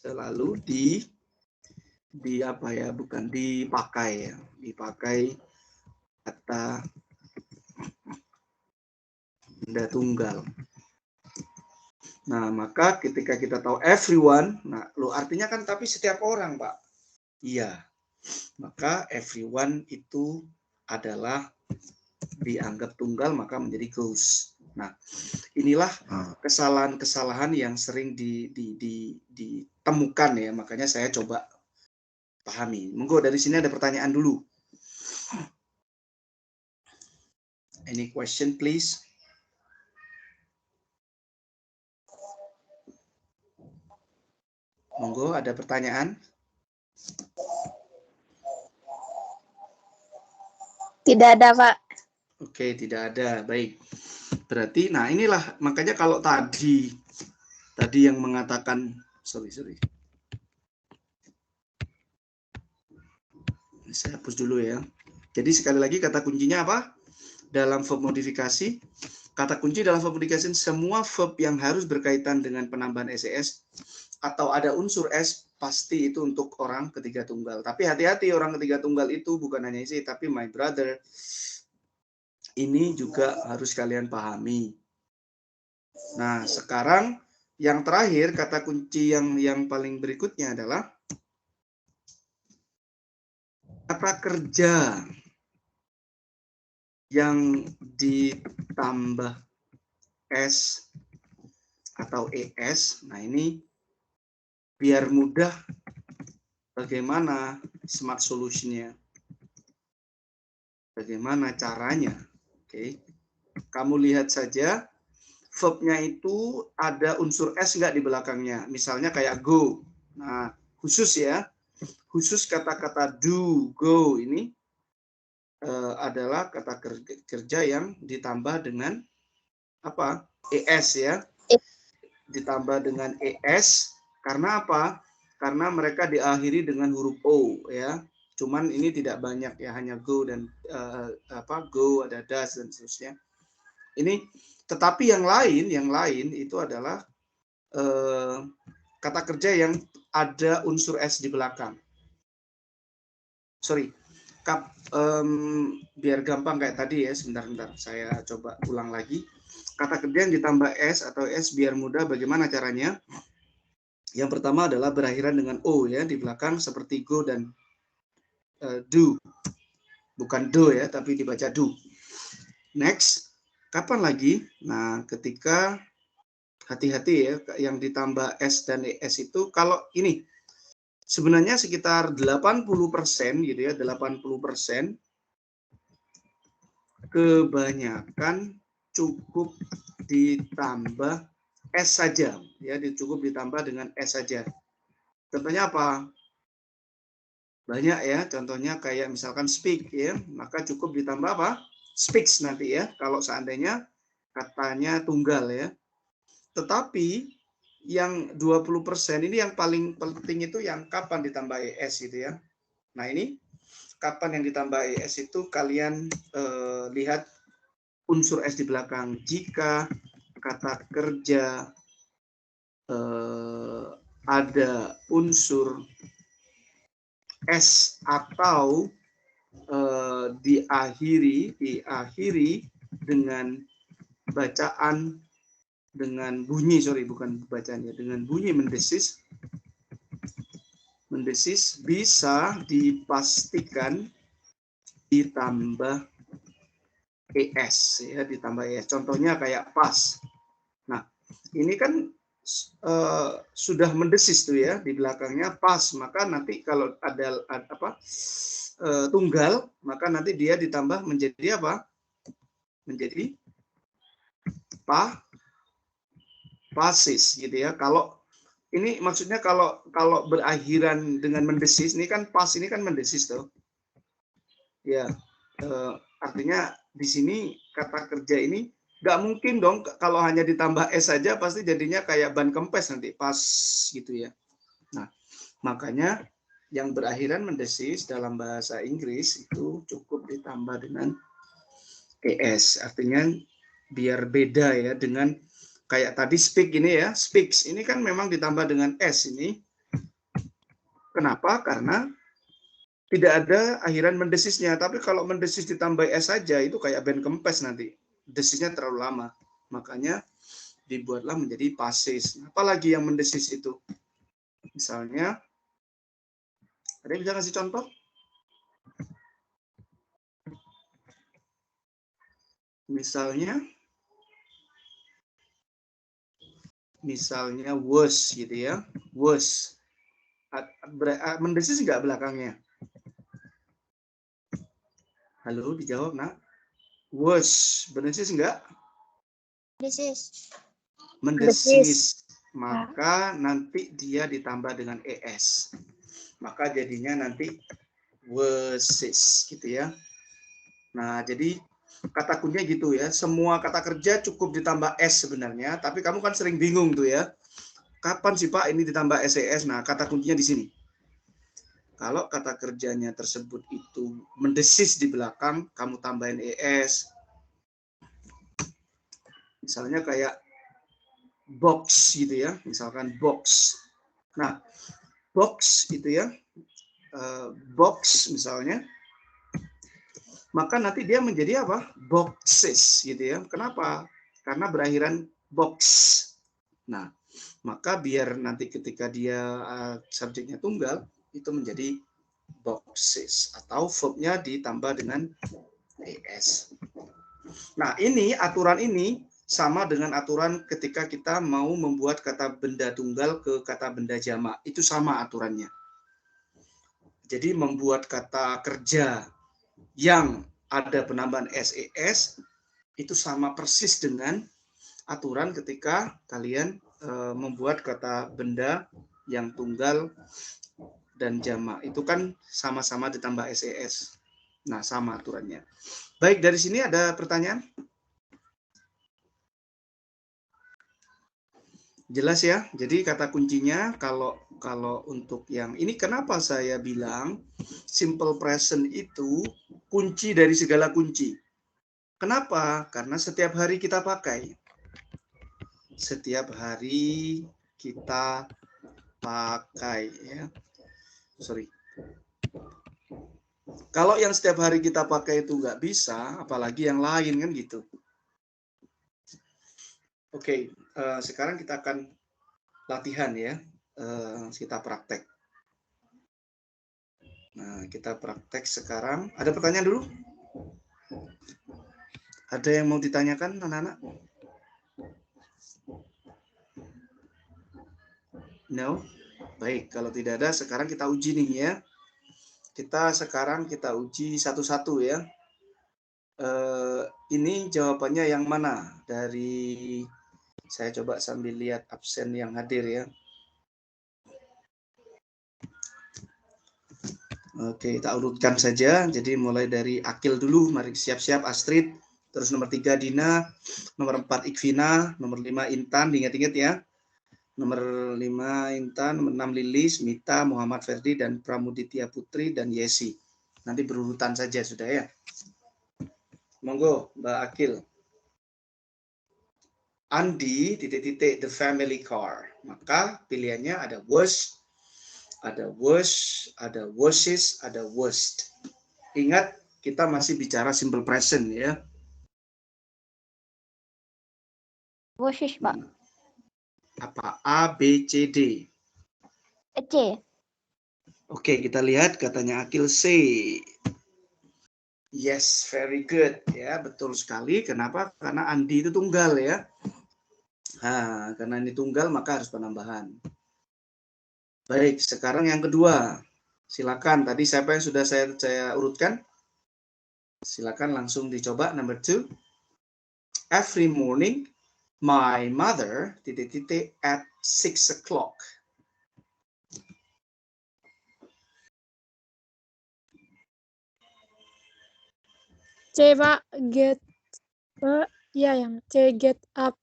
selalu di apa ya, bukan dipakai ya. Dipakai kata benda tunggal. Nah, maka ketika kita tahu everyone, nah lo artinya kan tapi setiap orang, Pak. Iya. Maka everyone itu adalah dianggap tunggal maka menjadi goes. Nah, inilah kesalahan-kesalahan yang sering ditemukan ya, makanya saya coba pahami. Monggo dari sini ada pertanyaan dulu. Any question please? Monggo ada pertanyaan? Tidak ada, Pak. Oke, tidak ada. Baik. Berarti, nah inilah makanya kalau tadi yang mengatakan, sorry. Saya hapus dulu ya. Jadi sekali lagi kata kuncinya apa? Dalam verb modifikasi, kata kunci dalam verb modifikasi semua verb yang harus berkaitan dengan penambahan SES atau ada unsur S pasti itu untuk orang ketiga tunggal. Tapi hati-hati, orang ketiga tunggal itu bukan hanya isi, tapi my brother. Ini juga harus kalian pahami. Nah, sekarang yang terakhir kata kunci yang paling berikutnya adalah kata kerja yang ditambah S atau ES. Nah, ini biar mudah bagaimana smart solution-nya. Bagaimana caranya? Oke. Kamu lihat saja verb-nya itu ada unsur S enggak di belakangnya. Misalnya kayak go. Nah, khusus ya. khusus kata-kata do, go ini adalah kata kerja yang ditambah dengan apa? ES ya. Ditambah dengan ES karena apa? Karena mereka diakhiri dengan huruf O ya. Cuman ini tidak banyak ya, hanya go dan go, ada does dan seterusnya. Ini tetapi yang lain itu adalah kata kerja yang ada unsur S di belakang. Sorry, biar gampang kayak tadi ya, sebentar saya coba ulang lagi. Kata kerja yang ditambah S atau S biar mudah, bagaimana caranya? Yang pertama adalah berakhiran dengan O ya di belakang seperti go dan do. Bukan do ya, tapi dibaca do. Next, kapan lagi? Nah, ketika hati-hati ya, yang ditambah S dan ES itu kalau ini sebenarnya sekitar 80% gitu ya, 80% kebanyakan cukup ditambah S saja ya, cukup ditambah dengan S saja. Contohnya apa? Banyak ya, contohnya kayak misalkan speak ya, maka cukup ditambah apa? Speaks nanti ya, kalau seandainya katanya tunggal ya. Tetapi yang 20% ini yang paling penting itu yang kapan ditambah ES gitu ya. Nah ini kapan yang ditambah ES itu kalian lihat unsur S di belakang. Jika kata kerja ada unsur S atau diakhiri dengan bacaan dengan bunyi, bukan bacanya, dengan bunyi mendesis bisa dipastikan ditambah ES ya, ditambah ES. Contohnya kayak pas. Nah, ini kan sudah mendesis tuh ya, di belakangnya pas, maka nanti kalau ada tunggal, maka nanti dia ditambah menjadi apa? Menjadi pasis gitu ya. Kalau ini maksudnya kalau berakhiran dengan mendesis, ini kan pas, ini kan mendesis tuh. Ya, artinya di sini kata kerja ini nggak mungkin dong kalau hanya ditambah S saja, pasti jadinya kayak ban kempes nanti pas gitu ya. Nah, makanya yang berakhiran mendesis dalam bahasa Inggris itu cukup ditambah dengan ES. Artinya biar beda ya dengan kayak tadi speak ini ya, speaks ini kan memang ditambah dengan S ini. Kenapa? Karena tidak ada akhiran mendesisnya. Tapi kalau mendesis ditambah S saja itu kayak ban kempes nanti. Desisnya terlalu lama. Makanya dibuatlah menjadi pasis. Apalagi yang mendesis itu? Misalnya, ada yang bisa kasih contoh? Misalnya was gitu ya. Was. Mendesis nggak belakangnya? Halo, dijawab nak. Was, mendesis enggak? Mendesis. Maka nanti dia ditambah dengan ES. Maka jadinya nanti wases gitu ya. Nah, jadi kata kuncinya gitu ya. Semua kata kerja cukup ditambah S sebenarnya, tapi kamu kan sering bingung tuh ya. Kapan sih Pak ini ditambah SES? Nah, kata kuncinya di sini. Kalau kata kerjanya tersebut itu mendesis di belakang, kamu tambahin ES. Misalnya kayak box gitu ya, misalkan box. Nah, box itu ya, box misalnya, maka nanti dia menjadi apa? Boxes gitu ya. Kenapa? Karena berakhiran box. Nah, maka biar nanti ketika dia subjeknya tunggal, itu menjadi boxes atau verbnya ditambah dengan ES. Nah, ini aturan ini sama dengan aturan ketika kita mau membuat kata benda tunggal ke kata benda jamak. Itu sama aturannya. Jadi membuat kata kerja yang ada penambahan SES itu sama persis dengan aturan ketika kalian membuat kata benda yang tunggal dan jamak. Itu kan sama-sama ditambah SES. Nah, sama aturannya. Baik, dari sini ada pertanyaan? Jelas ya? Jadi kata kuncinya kalau untuk yang ini kenapa saya bilang simple present itu kunci dari segala kunci. Kenapa? Karena setiap hari kita pakai. Setiap hari kita pakai ya. Sorry. Kalau yang setiap hari kita pakai itu nggak bisa, apalagi yang lain kan gitu. Oke, sekarang kita akan latihan ya. Kita praktek. Nah, kita praktek sekarang. Ada pertanyaan dulu? Ada yang mau ditanyakan, anak-anak? No? Baik, kalau tidak ada, sekarang kita uji nih ya. Sekarang kita uji satu-satu ya. Ini jawabannya yang mana? Dari saya coba sambil lihat absen yang hadir ya. Oke, kita urutkan saja. Jadi mulai dari Akil dulu. Mari siap-siap Astrid. Terus nomor 3 Dina. Nomor 4 Ikvina. Nomor 5 Intan. Ingat-ingat ya. Nomor 5 Intan. Nomor 6 Lilis, Mita, Muhammad Ferdi, dan Pramuditya Putri, dan Yesi. Nanti berurutan saja sudah ya. Monggo Mbak Akil. Andi, titik-titik, the family car. Maka pilihannya ada was, ada was, ada washes, ada worst. Ingat, kita masih bicara simple present ya. Washes, Pak. Apa? A, B, C, D. C. Oke, kita lihat katanya Akil C. Yes, very good. Ya, betul sekali. Kenapa? Karena Andi itu tunggal ya. Nah, karena ini tunggal maka harus penambahan. Baik, sekarang yang kedua. Silakan. Tadi siapa yang sudah saya urutkan? Silakan langsung dicoba. Number 2. Every morning, my mother titik-titik at 6 o'clock. C, Pak. Get. Ya, yang C, get up.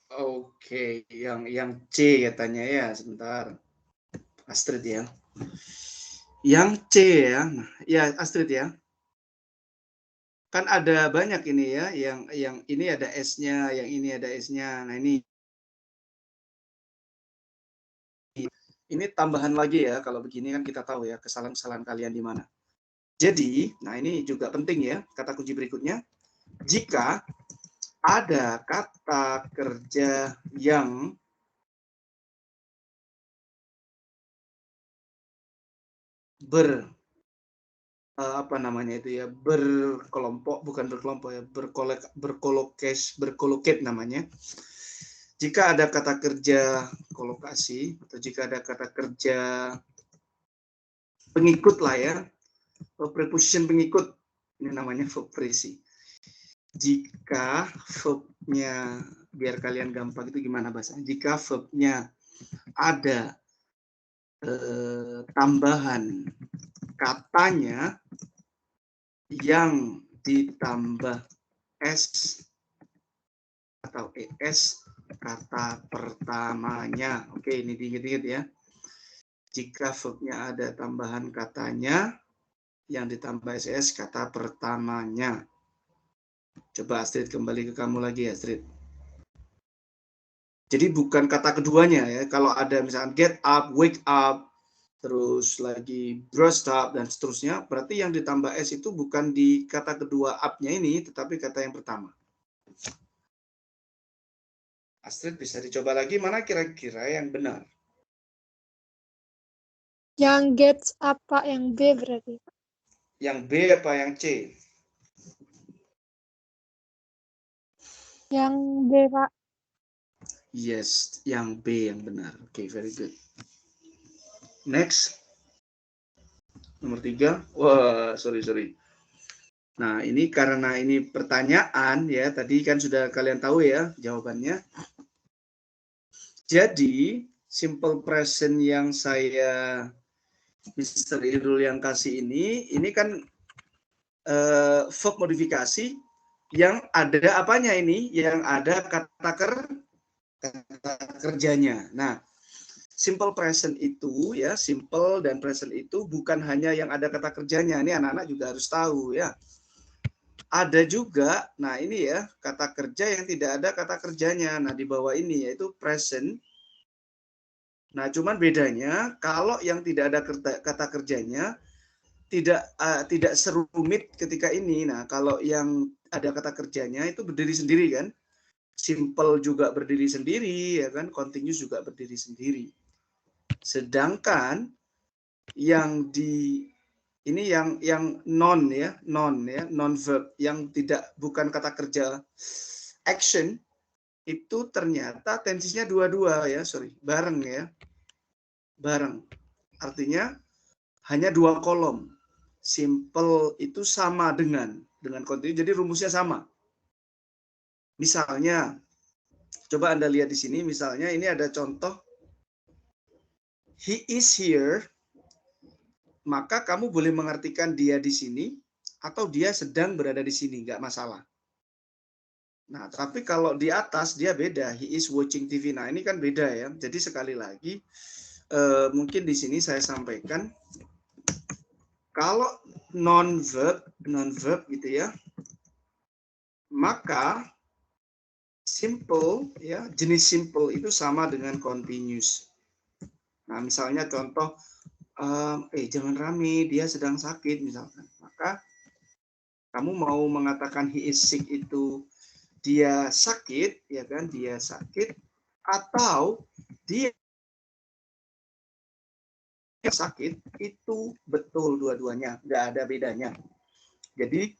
Oke, yang C katanya ya. Sebentar. Astrid ya. Yang C ya. Nah, ya Astrid ya. Kan ada banyak ini ya, yang ini ada S-nya, yang ini ada S-nya. Nah, ini tambahan lagi ya, kalau begini kan kita tahu ya kesalahan-kesalahan kalian di mana. Jadi, nah ini juga penting ya, kata kunci berikutnya. Jika ada kata kerja yang apa namanya itu ya, berkelompok, bukan berkelompok ya, berkoloket namanya. Jika ada kata kerja kolokasi, atau jika ada kata kerja pengikut lah ya, preposition pengikut, ini namanya verb phrase. Jika verbnya, biar kalian gampang itu gimana bahasanya, jika verbnya ada tambahan katanya yang ditambah S atau ES kata pertamanya. Oke, ini diingat-ingat ya. Jika verbnya ada tambahan katanya yang ditambah SES kata pertamanya. Coba Astrid kembali ke kamu lagi Astrid. Jadi bukan kata keduanya ya. Kalau ada misalkan get up, wake up, terus lagi brush up dan seterusnya, berarti yang ditambah S itu bukan di kata kedua up-nya ini, tetapi kata yang pertama. Astrid bisa dicoba lagi, mana kira-kira yang benar? Yang get up, Pak. Yang B berarti. Yang B apa yang C? Yang B, Pak. Yes, yang B yang benar. Oke, very good. Next. Nomor 3. Wah, sorry. Nah, ini karena ini pertanyaan ya, tadi kan sudah kalian tahu ya jawabannya. Jadi, simple present yang saya Mr. Irul yang kasih ini kan verb modifikasi yang ada apanya ini? Yang ada kata kerjanya. Nah, simple present itu ya, simple dan present itu bukan hanya yang ada kata kerjanya. Ini anak-anak juga harus tahu ya. Ada juga, nah ini ya, kata kerja yang tidak ada kata kerjanya. Nah, di bawah ini yaitu present. Nah, cuman bedanya kalau yang tidak ada kata kerjanya tidak serumit ketika ini. Nah, kalau yang ada kata kerjanya itu berdiri sendiri kan. Simple juga berdiri sendiri ya kan, continuous juga berdiri sendiri. Sedangkan yang di ini yang non verb yang bukan kata kerja action itu ternyata tensinya dua-dua ya, bareng ya. Bareng. Artinya hanya 2 kolom. Simple itu sama dengan continue, jadi rumusnya sama. Misalnya, coba Anda lihat di sini, misalnya ini ada contoh, he is here, maka kamu boleh mengartikan dia di sini, atau dia sedang berada di sini, nggak masalah. Nah, tapi kalau di atas dia beda, he is watching TV. Nah, ini kan beda ya. Jadi sekali lagi, mungkin di sini saya sampaikan, kalau non-verb gitu ya, maka simple ya, jenis simple itu sama dengan continuous. Nah, misalnya contoh, jangan rame, dia sedang sakit misalkan. Maka kamu mau mengatakan he is sick itu dia sakit, ya kan? Dia sakit, atau dia sakit, itu betul dua-duanya, nggak ada bedanya. Jadi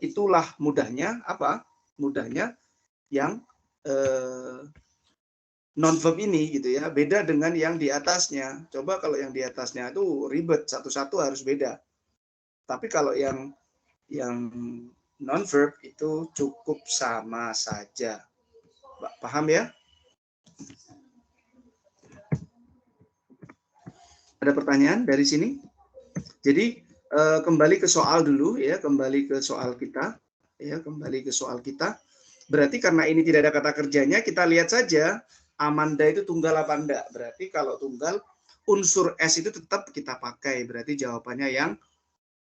itulah mudahnya apa? Mudahnya yang non-verb ini gitu ya, beda dengan yang di atasnya. Coba kalau yang di atasnya itu ribet, satu-satu harus beda. Tapi kalau yang non-verb itu cukup sama saja. Paham ya? Ada pertanyaan dari sini? Jadi kembali ke soal dulu ya, kembali ke soal kita. Berarti karena ini tidak ada kata kerjanya, kita lihat saja Amanda itu tunggal apa enggak. Berarti kalau tunggal, unsur S itu tetap kita pakai. Berarti jawabannya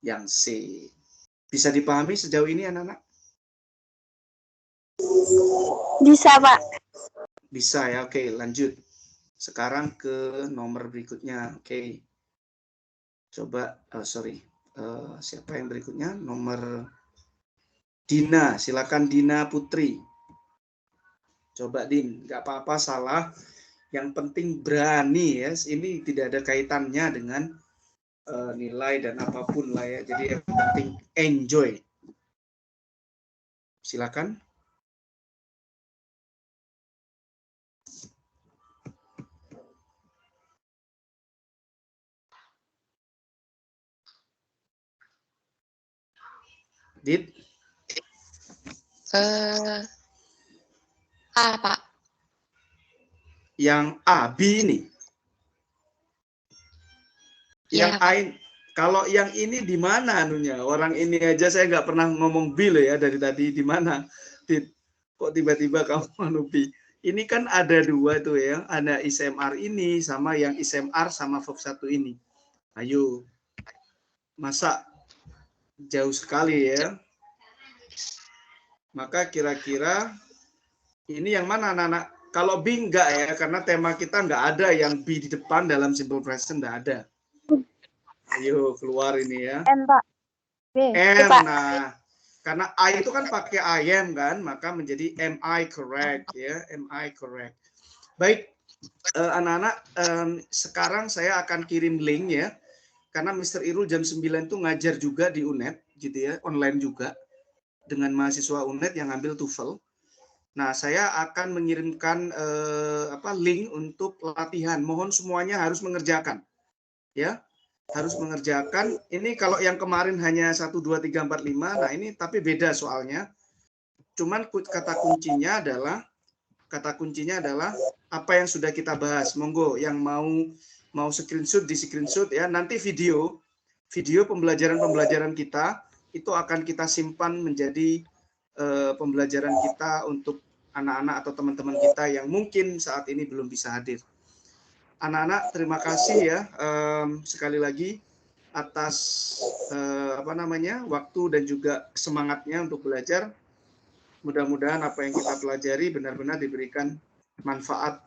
yang C. Bisa dipahami sejauh ini anak-anak? Bisa, Pak. Bisa ya, oke, lanjut. Sekarang ke nomor berikutnya. Oke. Coba, siapa yang berikutnya? Nomor Dina, silakan Dina Putri. Coba Din, nggak apa-apa salah. Yang penting berani ya. Ini tidak ada kaitannya dengan nilai dan apapun lah ya. Jadi yang penting enjoy. Silakan. Dit. A, Pak. Yang A, B ini. Yang Ya, A, kalau yang ini di mana anunya? Orang ini aja saya nggak pernah ngomong B loh ya dari tadi. Di mana? Dit, kok tiba-tiba kamu B? Ini kan ada dua tuh ya. Ada ISMR ini sama yang ISMR sama verb 1 ini. Ayo. Masa jauh sekali ya? Maka kira-kira ini yang mana anak-anak? Kalau B enggak ya, karena tema kita enggak ada yang B di depan dalam simple present, enggak ada. Ayo keluar ini ya. M, Pak. B. M, Pak. nah. Karena I itu kan pakai I am kan, maka menjadi am I correct ya, am I correct. Baik, anak-anak, sekarang saya akan kirim link ya, karena Mr. Irul jam 9 itu ngajar juga di UNED, gitu ya, online juga, dengan mahasiswa UNED yang ngambil TOEFL. Nah, saya akan mengirimkan link untuk latihan. Mohon semuanya harus mengerjakan, ya. Harus mengerjakan. Ini kalau yang kemarin hanya 1, 2, 3, 4, 5. Nah ini tapi beda soalnya. Cuman kata kuncinya adalah apa yang sudah kita bahas. Monggo yang mau mau screenshot di screenshot ya. Nanti video pembelajaran kita itu akan kita simpan menjadi pembelajaran kita untuk anak-anak atau teman-teman kita yang mungkin saat ini belum bisa hadir. Anak-anak, terima kasih ya sekali lagi atas waktu dan juga semangatnya untuk belajar. Mudah-mudahan apa yang kita pelajari benar-benar diberikan manfaat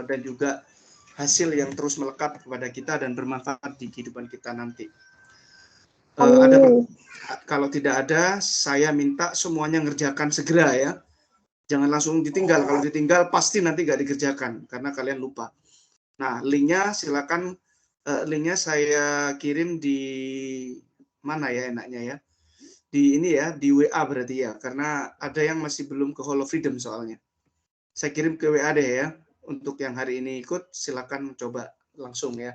dan juga hasil yang terus melekat kepada kita dan bermanfaat di kehidupan kita nanti. Kalau tidak ada, saya minta semuanya ngerjakan segera ya. Jangan langsung ditinggal. Kalau ditinggal pasti nanti nggak dikerjakan karena kalian lupa. Nah, linknya silakan. Linknya saya kirim di mana ya enaknya ya? Di ini ya, di WA berarti ya. Karena ada yang masih belum ke Hall of Freedom soalnya. Saya kirim ke WA deh ya. Untuk yang hari ini ikut, silakan coba langsung ya.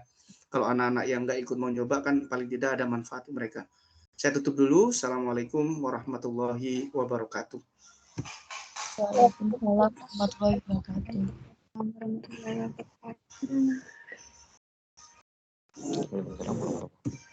Kalau anak-anak yang nggak ikut mau nyoba kan paling tidak ada manfaat mereka. Saya tutup dulu. Assalamualaikum warahmatullahi wabarakatuh. Waalaikumsalam warahmatullahi wabarakatuh. Warahmatullahi wabarakatuh. Waalaikumsalam warahmatullahi wabarakatuh.